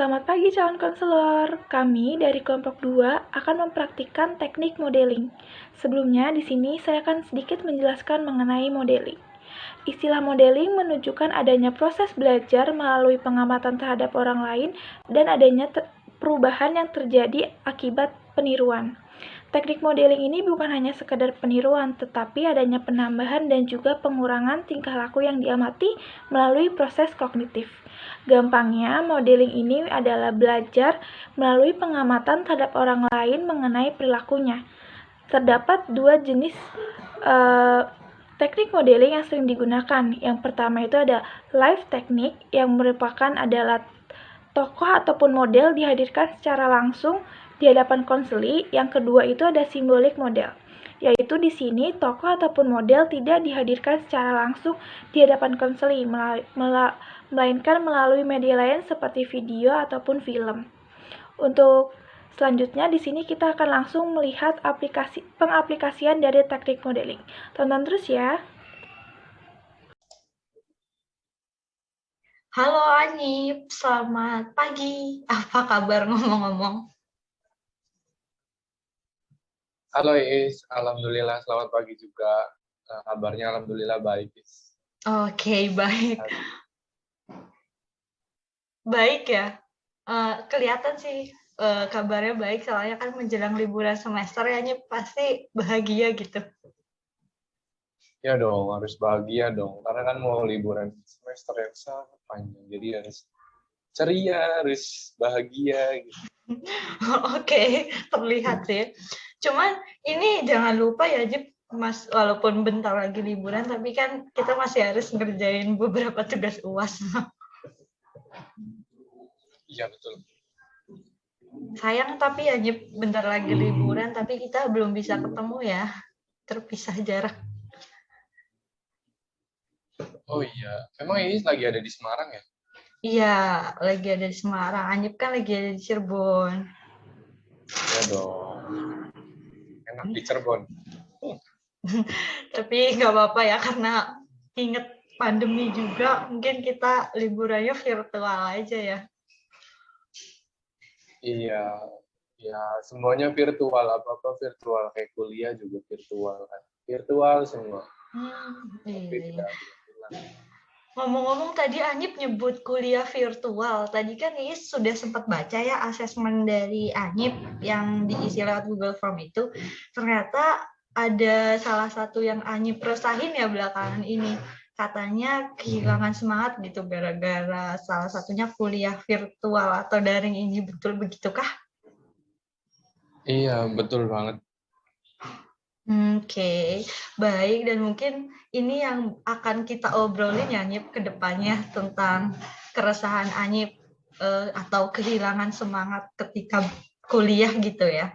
Selamat pagi calon konselor. Kami dari kelompok 2 akan mempraktikkan teknik modeling. Sebelumnya di sini saya akan sedikit menjelaskan mengenai modeling. Istilah modeling menunjukkan adanya proses belajar melalui pengamatan terhadap orang lain dan adanya perubahan yang terjadi akibat peniruan. Teknik modeling ini bukan hanya sekedar peniruan, tetapi adanya penambahan dan juga pengurangan tingkah laku yang diamati melalui proses kognitif. Gampangnya, modeling ini adalah belajar melalui pengamatan terhadap orang lain mengenai perilakunya. Terdapat dua jenis teknik modeling yang sering digunakan. Yang pertama itu ada live teknik, yang merupakan adalah tokoh ataupun model dihadirkan secara langsung di hadapan konseli. Yang kedua itu ada simbolik model, yaitu di sini tokoh ataupun model tidak dihadirkan secara langsung di hadapan konseli, melainkan melalui media lain seperti video ataupun film. Untuk selanjutnya di sini kita akan langsung melihat pengaplikasian dari teknik modeling. Tonton terus ya. Halo Anip, selamat pagi. Apa kabar ngomong-ngomong? Halo Is, alhamdulillah selamat pagi juga. Kabarnya alhamdulillah baik Is. Oke, baik. Baik ya. Kelihatan sih kabarnya baik, soalnya kan menjelang liburan semester ya Anip pasti bahagia gitu. Ya dong, harus bahagia dong. Karena kan mau liburan semester yang sangat panjang. Jadi harus ceria, harus bahagia gitu. Oke, terlihat sih. Cuman ini jangan lupa ya Jip, Mas, walaupun bentar lagi liburan, tapi kan kita masih harus ngerjain beberapa tugas UAS. Iya betul. Sayang tapi ya Jip, bentar lagi liburan, tapi kita belum bisa ketemu ya. Terpisah jarak. Oh iya, emang Is lagi ada di Semarang ya? Iya, lagi ada di Semarang. Anyip kan lagi ada di Cirebon. Ya dong. Enak di Cirebon. Tapi nggak apa-apa ya, karena inget pandemi juga, mungkin kita liburannya virtual aja ya. Iya, ya semuanya virtual, apa-apa virtual. Kayak kuliah juga virtual kan. Virtual semua. Tapi Iya. tidak hilang. Ngomong-ngomong tadi Anyip nyebut kuliah virtual. Tadi kan Iis sudah sempat baca ya asesmen dari Anyip yang diisi lewat Google Form itu. Ternyata ada salah satu yang Anyip resahin ya belakangan ini. Katanya kehilangan semangat gitu gara-gara salah satunya kuliah virtual atau daring ini. Betul begitukah? Iya, betul banget. Oke, baik, dan mungkin ini yang akan kita obrolin ya Anyip ke depannya tentang keresahan Anyip atau kehilangan semangat ketika kuliah gitu ya.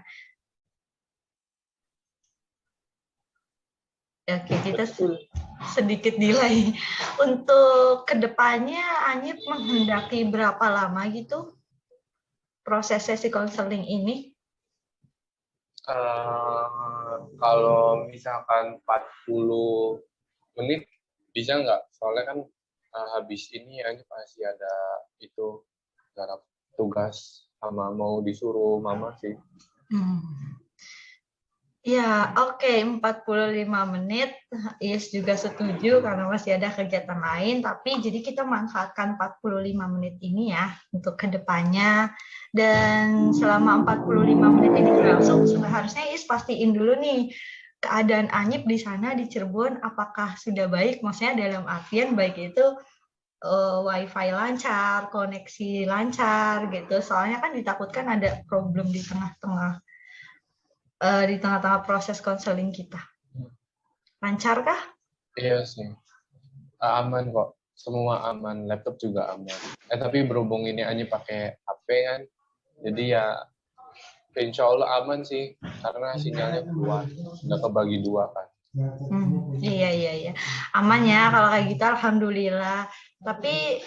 Oke, kita sedikit delay. Untuk ke depannya Anyip menghendaki berapa lama gitu proses sesi konseling ini? Kalau misalkan 40 menit bisa nggak? Soalnya kan habis ini ya pasti ada itu garap tugas sama mau disuruh mama sih. Ya, oke, 45 menit. Yes, juga setuju karena masih ada kegiatan lain, tapi jadi kita manfaatkan 45 menit ini ya untuk kedepannya. Dan selama 45 menit ini berlangsung, seharusnya Is pastiin dulu nih keadaan Anyip di sana di Cirebon apakah sudah baik, maksudnya dalam artian baik itu wifi lancar, koneksi lancar gitu. Soalnya kan ditakutkan ada problem di tengah-tengah proses konseling kita. Lancar kah? Iya sih, aman kok. Semua aman, laptop juga aman. Tapi berhubung ini hanya pakai HP kan, jadi ya insya Allah aman sih, karena sinyalnya kuat, nggak kebagi dua kan. Iya. Aman ya kalau kayak gitu, alhamdulillah. Tapi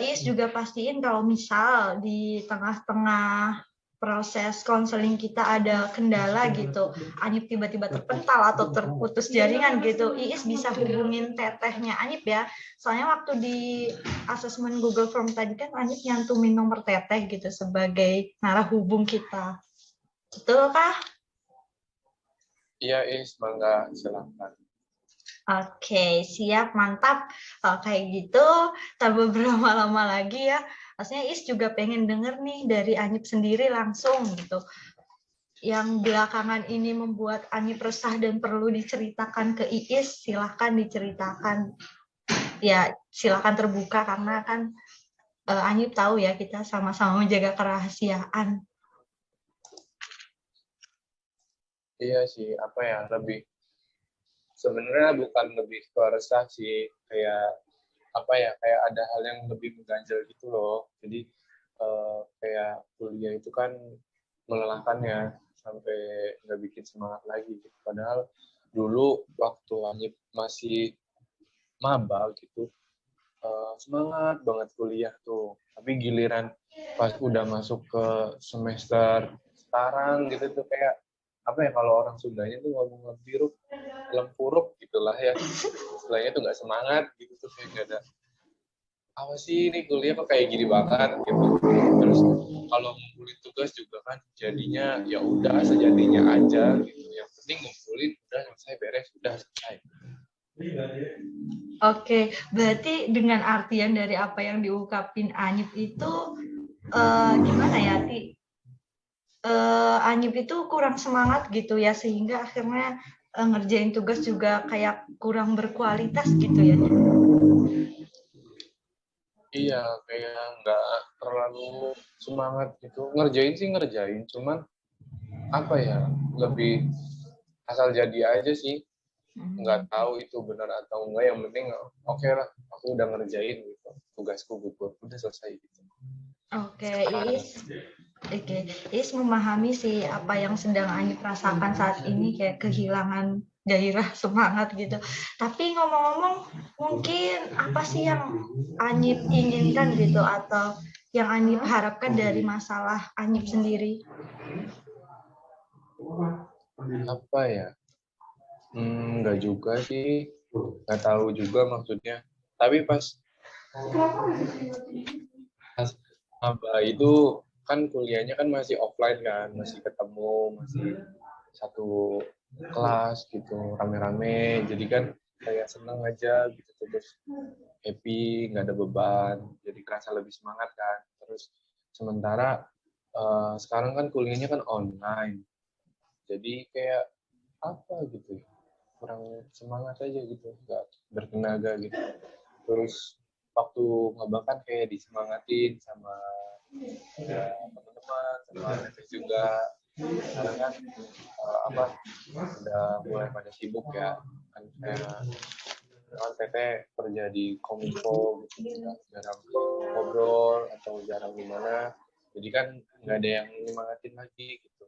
Is juga pastiin kalau misal di tengah-tengah proses konseling kita ada kendala gitu, Anip tiba-tiba terpental atau terputus jaringan gitu, Iis bisa hubungin tetehnya Anip ya. Soalnya waktu di asesmen Google Form tadi kan Anip nyantumin nomor teteh gitu sebagai narahubung kita. Betul kah? Iya, mangga silakan. Oke, siap, mantap. Kalau kayak gitu, tak beberapa lama lagi ya. Pastinya Is juga pengen denger nih dari Anip sendiri langsung gitu. Yang belakangan ini membuat Anip resah dan perlu diceritakan ke Iis, silahkan diceritakan. Ya, silahkan terbuka karena kan Anip tahu ya kita sama-sama menjaga kerahasiaan. Iya sih, apa ya, lebih sebenarnya bukan lebih ke resah sih, kayak apa ya, kayak ada hal yang lebih mengganjal gitu loh. Jadi kayak kuliah itu kan melelahkan ya, sampai nggak bikin semangat lagi gitu. Padahal dulu waktu Anip masih maba gitu, semangat banget kuliah tuh. Tapi giliran pas udah masuk ke semester sekarang gitu tuh kayak apa ya, kalau orang Sundanya tuh ngomong lempiruk, lempuruk gitulah ya. Istilahnya tuh nggak semangat gitu tuh, kayak nggak ada apa sih ini kuliah kok kayak gini banget gitu. Terus kalau ngumpulin tugas juga kan jadinya ya udah sejadinya aja gitu. Yang penting ngumpulin udah selesai, beres udah selesai. Oke, berarti dengan artian dari apa yang diungkapin Anip itu gimana ya, Ti? Anip itu kurang semangat gitu ya, sehingga akhirnya ngerjain tugas juga kayak kurang berkualitas gitu ya. Iya, kayak nggak terlalu semangat gitu. Ngerjain sih ngerjain, cuman apa ya, lebih asal jadi aja sih. Nggak tahu itu benar atau enggak, yang penting oke lah, aku udah ngerjain gitu. Tugasku gugur, udah selesai gitu. Oke, Iis memahami sih apa yang sedang Anip rasakan saat ini, kayak kehilangan gairah semangat gitu. Tapi ngomong-ngomong, mungkin apa sih yang Anip inginkan gitu atau yang Anip harapkan dari masalah Anip sendiri? Apa ya? Nggak juga sih, nggak tahu juga maksudnya. Tapi pas maba itu kan kuliahnya kan masih offline kan, masih ketemu, masih satu kelas gitu, rame-rame. Jadi kan kayak seneng aja gitu, terus happy, nggak ada beban, jadi kerasa lebih semangat kan. Terus sementara sekarang kan kuliahnya kan online, jadi kayak apa gitu, kurang semangat aja gitu, nggak bertenaga gitu. Terus waktu ngebakan kayak disemangatin sama ya, teman-teman, sama teteh juga. Sekarang kan apa, udah mulai pada sibuk ya, kan kayak kan teteh kerja di Kominfo gitu, jarang ngobrol atau jarang gimana, jadi kan nggak ada yang nyemangatin lagi gitu.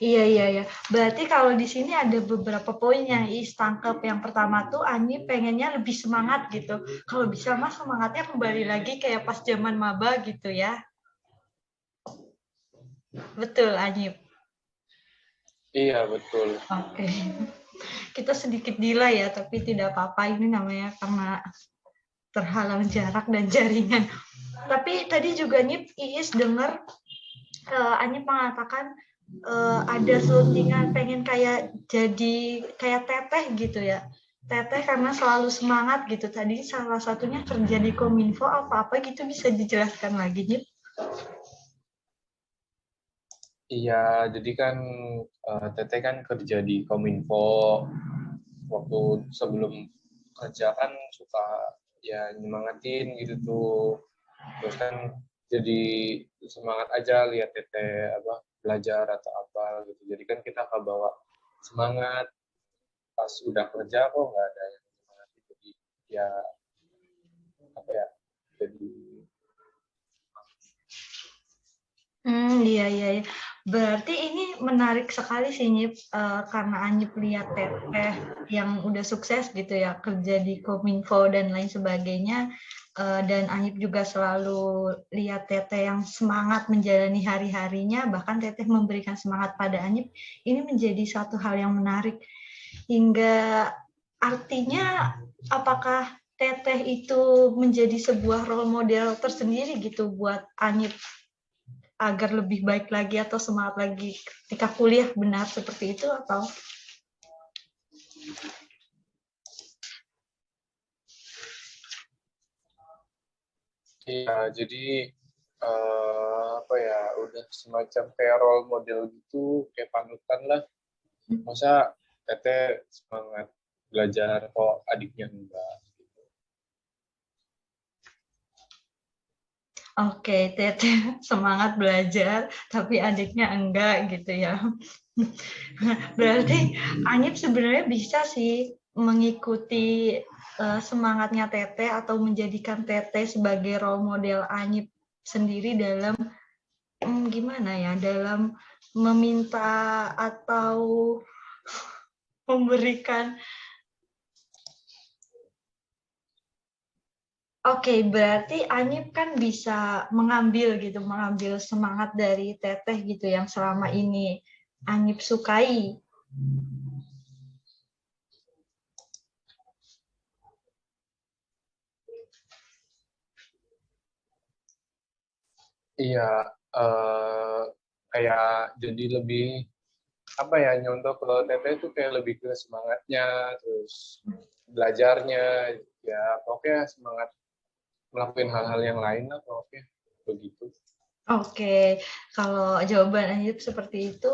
Iya. Berarti kalau di sini ada beberapa poin yang Is tangkap. Yang pertama tuh Ani pengennya lebih semangat gitu. Kalau bisa Mas semangatnya kembali lagi kayak pas zaman maba gitu ya. Betul, Anip. Iya betul. Oke. Kita sedikit delay ya, tapi tidak apa-apa. Ini namanya karena terhalang jarak dan jaringan. Tapi tadi juga Nip, Iis dengar Anip mengatakan ada selentingan pengen kayak jadi kayak teteh gitu ya. Teteh karena selalu semangat gitu. Tadi salah satunya kerja di Kominfo apa-apa gitu, bisa dijelaskan lagi, Nip? Iya, jadi kan Teteh kan kerja di Kominfo. Waktu sebelum kerja kan suka ya nyemangatin gitu tuh. Terus kan jadi semangat aja lihat Teteh apa belajar atau apa gitu. Jadi kan kita kebawa semangat. Pas udah kerja kok nggak ada yang nyemangatin. Jadi ya apa ya, jadi Iya. Berarti ini menarik sekali sih Nyip, karena Anyip lihat Teteh yang udah sukses gitu ya kerja di Kominfo dan lain sebagainya, dan Anyip juga selalu lihat Teteh yang semangat menjalani hari-harinya, bahkan Teteh memberikan semangat pada Anyip. Ini menjadi satu hal yang menarik hingga artinya apakah Teteh itu menjadi sebuah role model tersendiri gitu buat Anyip agar lebih baik lagi atau semangat lagi ketika kuliah, benar seperti itu atau? Iya, jadi apa ya, udah semacam kayak role model gitu, kayak panutan lah. Masa Teteh semangat belajar kok adiknya enggak? Oke, Teteh semangat belajar, tapi adiknya enggak gitu ya. Berarti Anyip sebenarnya bisa sih mengikuti semangatnya Teteh atau menjadikan Teteh sebagai role model Anyip sendiri dalam gimana ya, dalam meminta atau memberikan. Oke, berarti Anyip kan bisa mengambil semangat dari Teteh gitu yang selama ini Anyip sukai. Iya, kayak jadi lebih apa ya, nyontoh ke Teteh itu kayak lebih ke semangatnya, terus belajarnya, ya pokoknya semangat melakukan hal-hal yang lain lah pokoknya begitu. Oke, kalau jawaban Anyip seperti itu,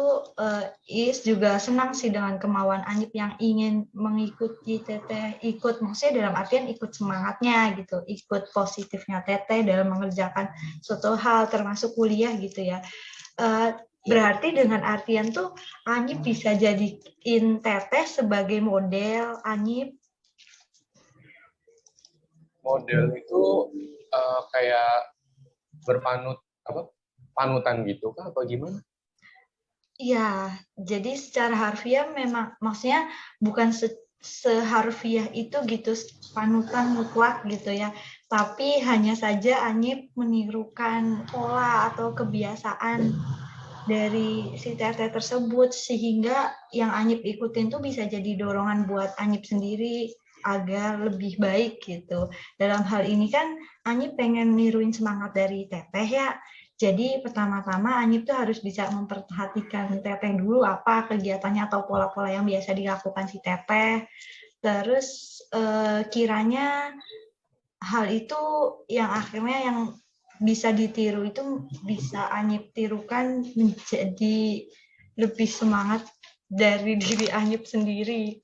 Is juga senang sih dengan kemauan Anyip yang ingin mengikuti Teteh, maksudnya dalam artian ikut semangatnya gitu, ikut positifnya Teteh dalam mengerjakan suatu hal termasuk kuliah gitu ya. Berarti dengan artian tuh Anyip bisa jadiin Teteh sebagai model Anyip. Model itu kayak berpanut apa, panutan gitu kah apa gimana? Iya, jadi secara harfiah memang maksudnya bukan seharfiah itu gitu panutan mutlak gitu ya, tapi hanya saja Anyip menirukan pola atau kebiasaan dari si Teteh tersebut sehingga yang Anyip ikutin tuh bisa jadi dorongan buat Anyip sendiri agar lebih baik gitu. Dalam hal ini kan Anyip pengen niruin semangat dari Teteh ya. Jadi pertama-tama Anyip tuh harus bisa memperhatikan Teteh dulu apa kegiatannya atau pola-pola yang biasa dilakukan si Teteh. Terus kiranya hal itu yang akhirnya yang bisa ditiru itu bisa Anyip tirukan menjadi lebih semangat dari diri Anyip sendiri.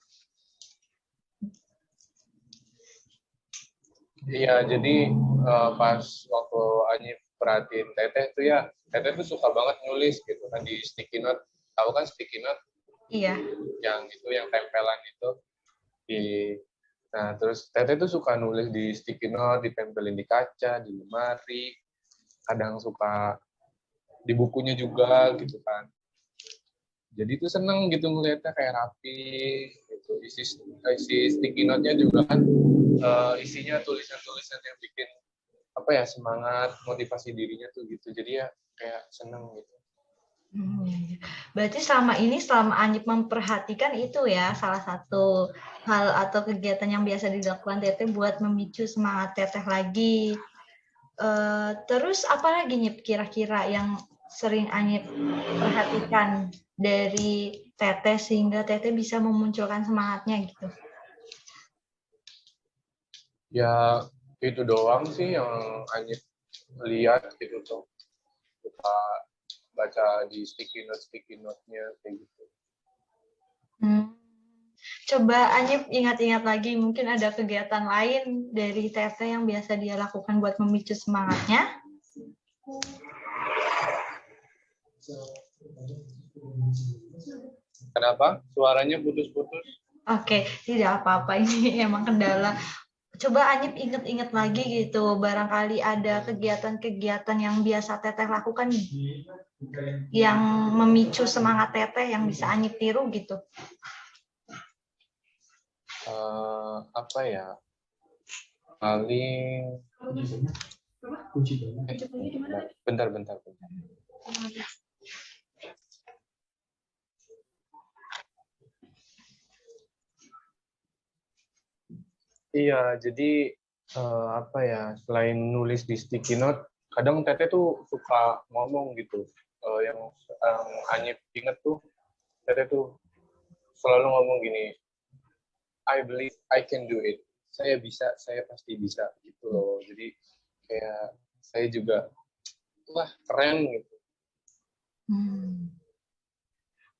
Iya, jadi pas waktu Anyif perhatiin Teteh tuh ya, Teteh tuh suka banget nulis gitu kan di sticky note. Tahu kan sticky note Iya. yang itu yang tempelan itu di. Nah, terus Teteh tuh suka nulis di sticky note, ditempelin di kaca, di lemari, kadang suka di bukunya juga gitu kan. Jadi tuh seneng gitu ngeliatnya kayak rapi gitu. Isi sticky note-nya juga kan isinya tulisan-tulisan yang bikin apa ya, semangat motivasi dirinya tuh gitu. Jadi ya kayak seneng gitu. Berarti selama Anyip memperhatikan itu ya salah satu hal atau kegiatan yang biasa dilakukan Teteh buat memicu semangat Teteh lagi. Terus apa lagi Nyip kira-kira yang sering Anyip perhatikan dari Teteh sehingga Teteh bisa memunculkan semangatnya gitu? Ya itu doang sih yang Anyit lihat gitu tuh. Suka baca di sticky note-nya kayak gitu. Coba Anyip ingat-ingat lagi, mungkin ada kegiatan lain dari Teteh yang biasa dia lakukan buat memicu semangatnya. Kenapa? Suaranya putus-putus? Oke, tidak apa-apa, ini emang kendala coba Anyip inget-inget lagi gitu, barangkali ada kegiatan-kegiatan yang biasa Teteh lakukan nih, yang memicu semangat Teteh yang bisa Anyip tiru gitu. Apa ya? Paling bentar. Iya, jadi apa ya? Selain nulis di sticky note, kadang Teteh tuh suka ngomong gitu. Yang Anyip inget tuh, Teteh tuh selalu ngomong gini, I believe I can do it. Saya bisa, saya pasti bisa gitu loh. Jadi kayak saya juga, wah keren gitu.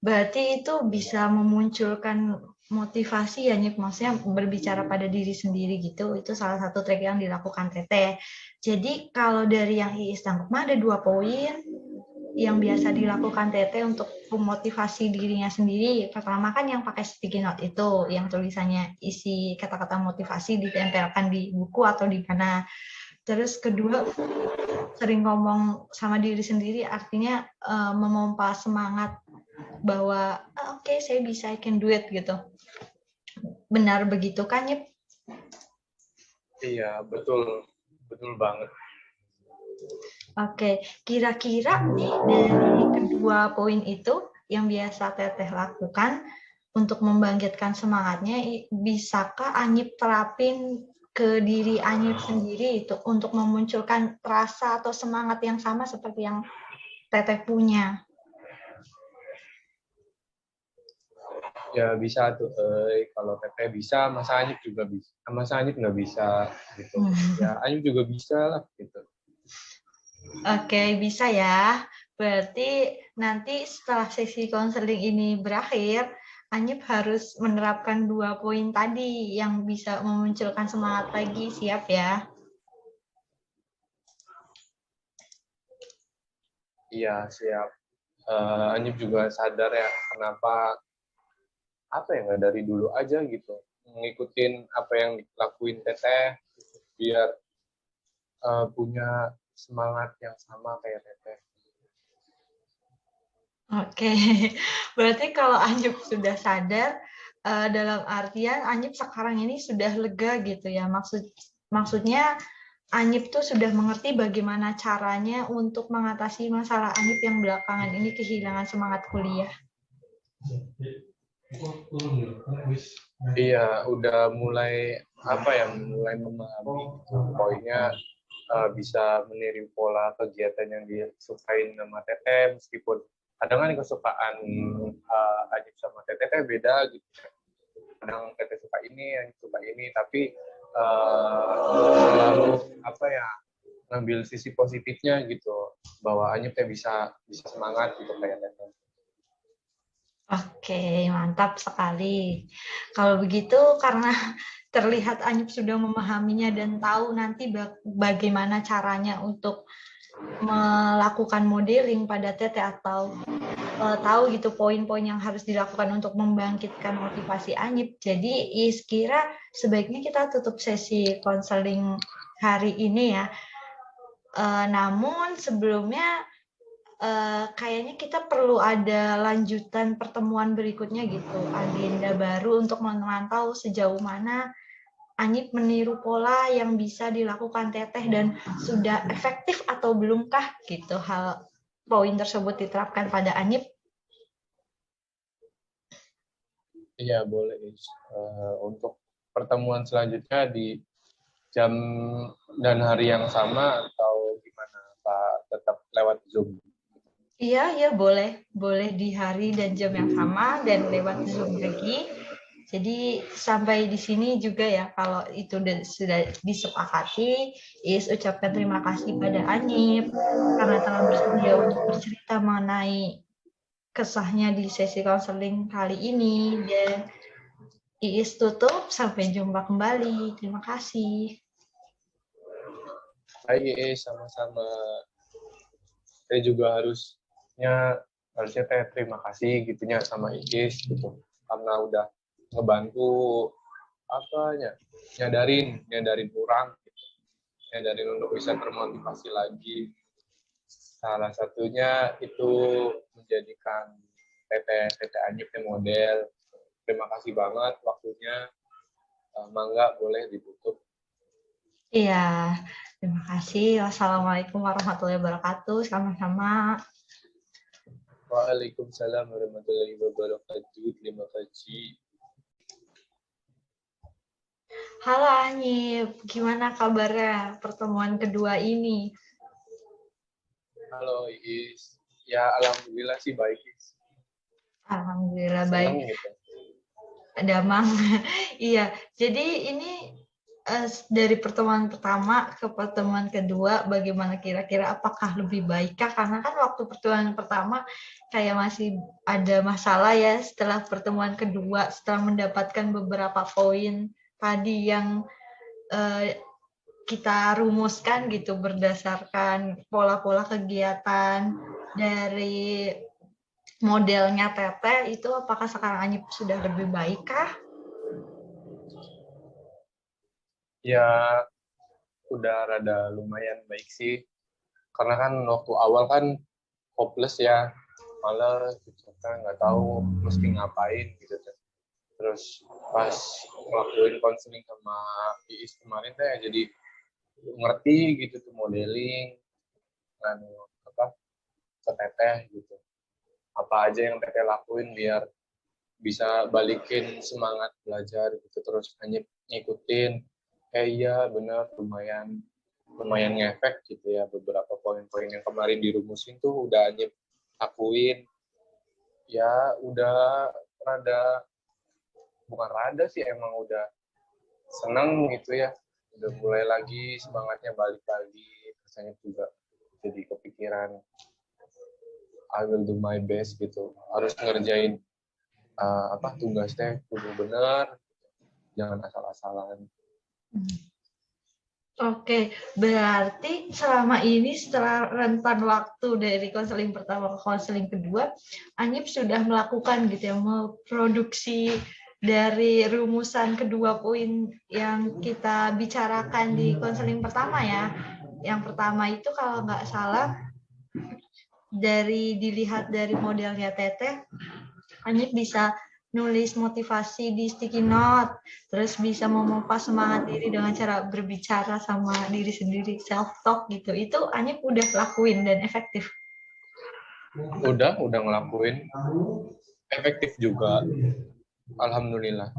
Berarti itu bisa memunculkan motivasi ya, Nyip, maksudnya berbicara pada diri sendiri gitu. Itu salah satu trik yang dilakukan Teteh. Jadi kalau dari yang Iis tangkap mah ada 2 poin yang biasa dilakukan Teteh untuk memotivasi dirinya sendiri. Pertama kan yang pakai sticky note itu, yang tulisannya isi kata-kata motivasi ditempelkan di buku atau di mana. Terus kedua, sering ngomong sama diri sendiri, artinya memompa semangat bahwa oke, saya bisa, I can do it gitu. Benar begitu kan, Nyip? Iya, betul banget. Oke, kira-kira nih dari kedua poin itu yang biasa Teteh lakukan untuk membangkitkan semangatnya, bisakah Anyip terapin ke diri Anyip sendiri itu untuk memunculkan rasa atau semangat yang sama seperti yang Teteh punya? Ya bisa tuh, kalau Teteh bisa, masa Anyip juga bisa. Masa Anyip nggak bisa gitu. Ya Anyip juga bisa lah gitu. Oke, bisa ya. Berarti nanti setelah sesi konseling ini berakhir, Anyip harus menerapkan 2 poin tadi yang bisa memunculkan semangat lagi. Siap ya? Iya, siap. Anyip juga sadar ya, kenapa apa ya, nggak dari dulu aja gitu. Ngikutin apa yang dilakuin Teteh, biar punya semangat yang sama kayak Teteh. Oke, berarti kalau Anyip sudah sadar, dalam artian Anyip sekarang ini sudah lega gitu ya. Maksudnya Anyip tuh sudah mengerti bagaimana caranya untuk mengatasi masalah Anyip yang belakangan ini kehilangan semangat kuliah. Iya, udah mulai apa ya, mulai memahami gitu. Poinnya bisa meniru pola kegiatan yang disukain sama Teteh, meskipun kadang kan kesukaan Ajib sama Teteh beda gitu. Kadang Teteh suka ini, Ajib suka ini, tapi selalu apa ya, ngambil sisi positifnya gitu, bahwa Anyip teh bisa semangat gitu kayak Teteh. Oke, mantap sekali. Kalau begitu, karena terlihat Anyip sudah memahaminya dan tahu nanti bagaimana caranya untuk melakukan modeling pada Teteh atau tahu gitu poin-poin yang harus dilakukan untuk membangkitkan motivasi Anyip. Jadi, kira sebaiknya kita tutup sesi konseling hari ini ya. Namun sebelumnya kayaknya kita perlu ada lanjutan pertemuan berikutnya gitu, agenda baru untuk memantau sejauh mana Anyip meniru pola yang bisa dilakukan Teteh dan sudah efektif atau belumkah gitu hal poin tersebut diterapkan pada Anyip. Iya boleh. Untuk pertemuan selanjutnya di jam dan hari yang sama atau gimana Pak, tetap lewat Zoom? Iya, boleh di hari dan jam yang sama dan lewat Zoom lagi. Jadi sampai di sini juga ya, kalau itu sudah disepakati, ucapkan terima kasih pada Anyip karena telah bersedia untuk bercerita mengenai kesahnya di sesi konseling kali ini, dan tutup, sampai jumpa kembali. Terima kasih. Baik, sama-sama. Saya juga harusnya terima kasih gitunya sama Iis gitu, karena udah ngebantu nyadarin orang, nyadarin untuk bisa termotivasi lagi. Salah satunya itu menjadikan TT Anyip model. Terima kasih banget waktunya. Mangga boleh ditutup. Iya, terima kasih. Wassalamualaikum warahmatullahi wabarakatuh. Sama-sama. Waalaikumsalam warahmatullahi wabarakatuh. Terima kasih. Halo Anyip, gimana kabarnya pertemuan kedua ini? Halo Iis. Ya alhamdulillah sih baik, Iis. Alhamdulillah Senang baik. gitu. Damang. Iya, jadi ini dari pertemuan pertama ke pertemuan kedua, bagaimana kira-kira apakah lebih baikkah? Karena kan waktu pertemuan pertama kayak masih ada masalah ya, setelah pertemuan kedua, setelah mendapatkan beberapa poin tadi yang kita rumuskan gitu berdasarkan pola-pola kegiatan dari modelnya Teteh, itu apakah sekarang Anyip sudah lebih baikkah? Ya udah rada lumayan baik sih. Karena kan waktu awal kan hopeless ya, malah gitu kan nggak tahu mesti ngapain gitu kan. Terus pas ngelakuin konseling sama Iis kemarin teh jadi ngerti gitu tuh modeling dan apa ke Teteh gitu. Apa aja yang Teteh lakuin biar bisa balikin semangat belajar gitu, terus hanya ngikutin. Iya benar, lumayan ngefek gitu ya, beberapa poin-poin yang kemarin dirumusin tuh udah Anyip lakuin. Ya udah bukan rada sih, emang udah seneng gitu ya, udah mulai lagi semangatnya balik lagi. Rasanya juga jadi kepikiran I will do my best gitu, harus ngerjain tugasnya kudu bener, jangan asal-asalan. Oke, berarti selama ini setelah rentan waktu dari konseling pertama ke konseling kedua, Anyip sudah melakukan gitu ya, memproduksi dari rumusan kedua poin yang kita bicarakan di konseling pertama ya. Yang pertama itu kalau nggak salah, dilihat dari modelnya Teteh, Anyip bisa nulis motivasi di sticky note, terus bisa memompa semangat diri dengan cara berbicara sama diri sendiri, self talk gitu. Itu Anyip udah lakuin dan efektif. Udah ngelakuin, efektif juga, alhamdulillah.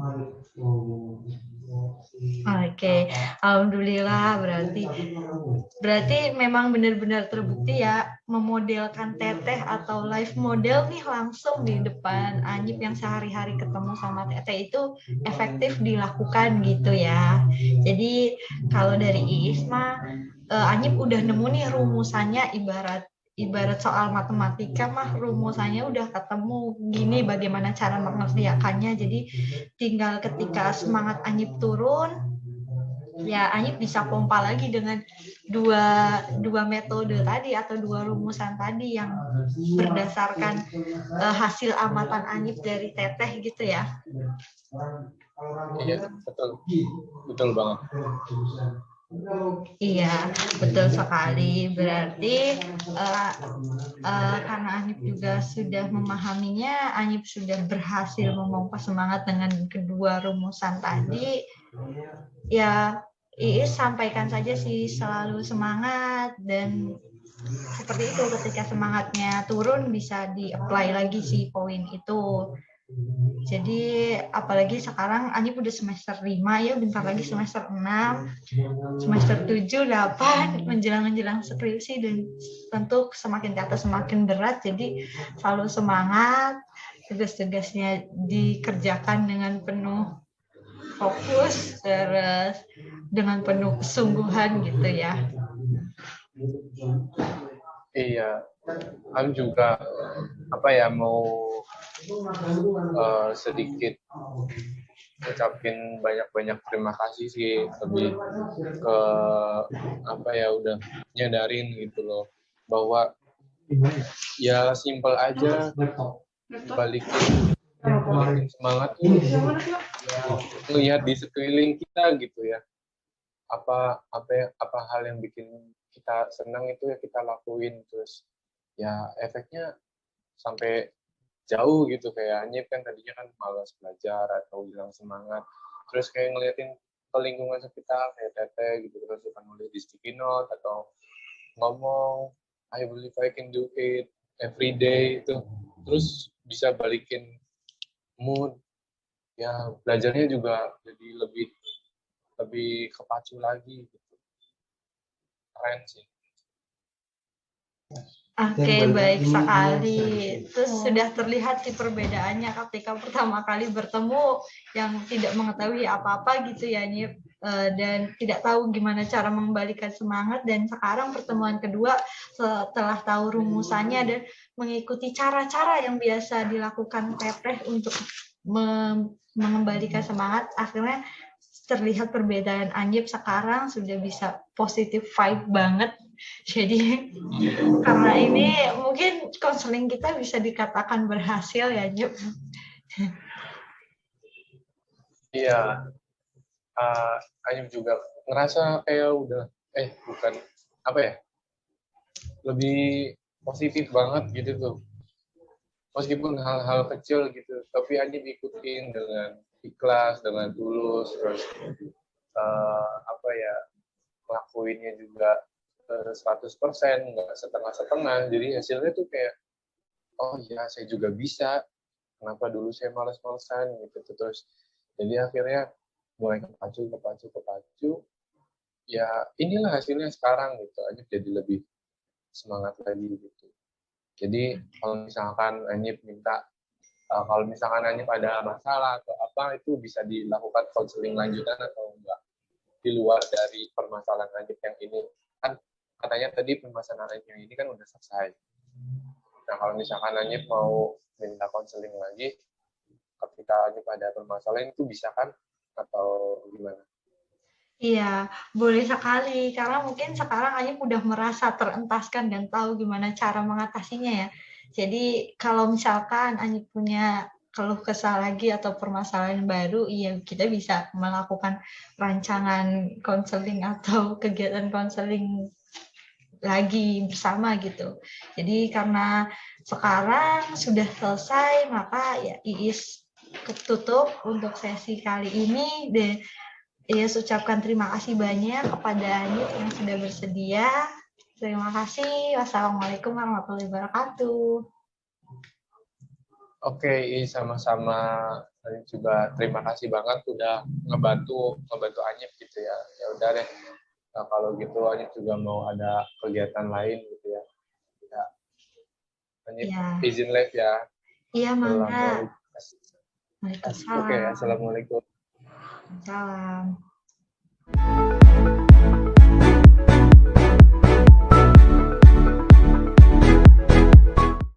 Oke, alhamdulillah berarti memang benar-benar terbukti ya, memodelkan Teteh atau live model nih langsung di depan Anyip yang sehari-hari ketemu sama Teteh itu efektif dilakukan gitu ya. Jadi kalau dari Iis mah Anyip udah nemu nih rumusannya, ibarat soal matematika mah rumusannya udah ketemu gini bagaimana cara mengerjakannya. Jadi tinggal ketika semangat Anyip turun, ya Anyip bisa pompa lagi dengan dua metode tadi atau dua rumusan tadi yang berdasarkan hasil amatan Anyip dari Teteh gitu ya. Iya, betul banget. Iya, betul sekali. Berarti karena Anyip juga sudah memahaminya, Anyip sudah berhasil memompa semangat dengan kedua rumusan tadi. Ya, Iis sampaikan saja sih, selalu semangat, dan seperti itu ketika semangatnya turun bisa di-apply lagi sih poin itu. Jadi apalagi sekarang Anyip udah semester 5 ya, bentar lagi semester 6, semester 7, 8, menjelang skripsi, dan tentu semakin ke atas semakin berat. Jadi selalu semangat, tugas-tugasnya dikerjakan dengan penuh fokus, terus dengan penuh kesungguhan gitu ya. Iya, aku juga mau sedikit ucapin banyak terima kasih sih, lebih ke udah nyadarin gitu loh bahwa ya simpel aja, balikin semangat tuh melihat di sekeliling kita gitu ya. Apa hal yang bikin kita senang itu ya kita lakuin, terus ya efeknya sampai jauh gitu. Kayak Anyip kan tadinya kan malas belajar atau hilang semangat, terus kayak ngeliatin ke lingkungan sekitar kayak Teteh gitu, terus suka nulis di sticky note atau ngomong I believe I can do it every day itu, terus bisa balikin mood ya. Belajarnya juga jadi lebih lebih kepacu lagi gitu. Keren sih. Oke, baik sekali. Terus sudah terlihat sih perbedaannya ketika pertama kali bertemu yang tidak mengetahui apa-apa gitu ya, Nyip. Dan tidak tahu gimana cara mengembalikan semangat, dan sekarang pertemuan kedua setelah tahu rumusannya dan mengikuti cara-cara yang biasa dilakukan Teteh untuk mengembalikan semangat, akhirnya terlihat perbedaan. Anyip sekarang sudah bisa positive vibe banget. Jadi karena ini mungkin konseling kita bisa dikatakan berhasil ya, Anyip. Iya, Anyip juga ngerasa kayak udah bukan apa ya, lebih positif banget gitu tuh. Meskipun hal-hal kecil gitu, tapi Anyip ikutin dengan ikhlas, dengan tulus, terus apa ya, ngelakuinnya juga 100%, nggak setengah-setengah. Jadi hasilnya tuh kayak, oh ya saya juga bisa. Kenapa dulu saya malas-malasan gitu. Terus jadi akhirnya mulai kepacu. Ya inilah hasilnya sekarang gitu. Anyip jadi lebih semangat lagi gitu. Jadi kalau misalkan Anyip ada masalah atau apa, itu bisa dilakukan konseling lanjutan atau enggak di luar dari permasalahan Anyip yang ini. Kan katanya tadi permasalahan yang ini kan udah selesai. Nah kalau misalkan Anyip mau minta konseling lagi ketika Anyip ada permasalahan, itu bisa kan atau gimana? Iya, boleh sekali. Karena mungkin sekarang Anyip udah merasa terentaskan dan tahu gimana cara mengatasinya ya. Jadi kalau misalkan Anyip punya keluh kesah lagi atau permasalahan baru, iya kita bisa melakukan rancangan konseling atau kegiatan konseling lagi bersama gitu. Jadi karena sekarang sudah selesai, maka ya Iis tutup untuk sesi kali ini. Dan Iis ucapkan terima kasih banyak kepada Anyip yang sudah bersedia. Terima kasih. Wassalamualaikum warahmatullahi wabarakatuh. Oke, sama-sama. Saya juga terima kasih banget udah ngebantu Anyip gitu ya. Ya udah deh. Nah, kalau gitu Anyip juga mau ada kegiatan lain gitu ya. Ya. Anyip Ya. izin live ya. Iya, mangga. Oke, assalamualaikum. Salam.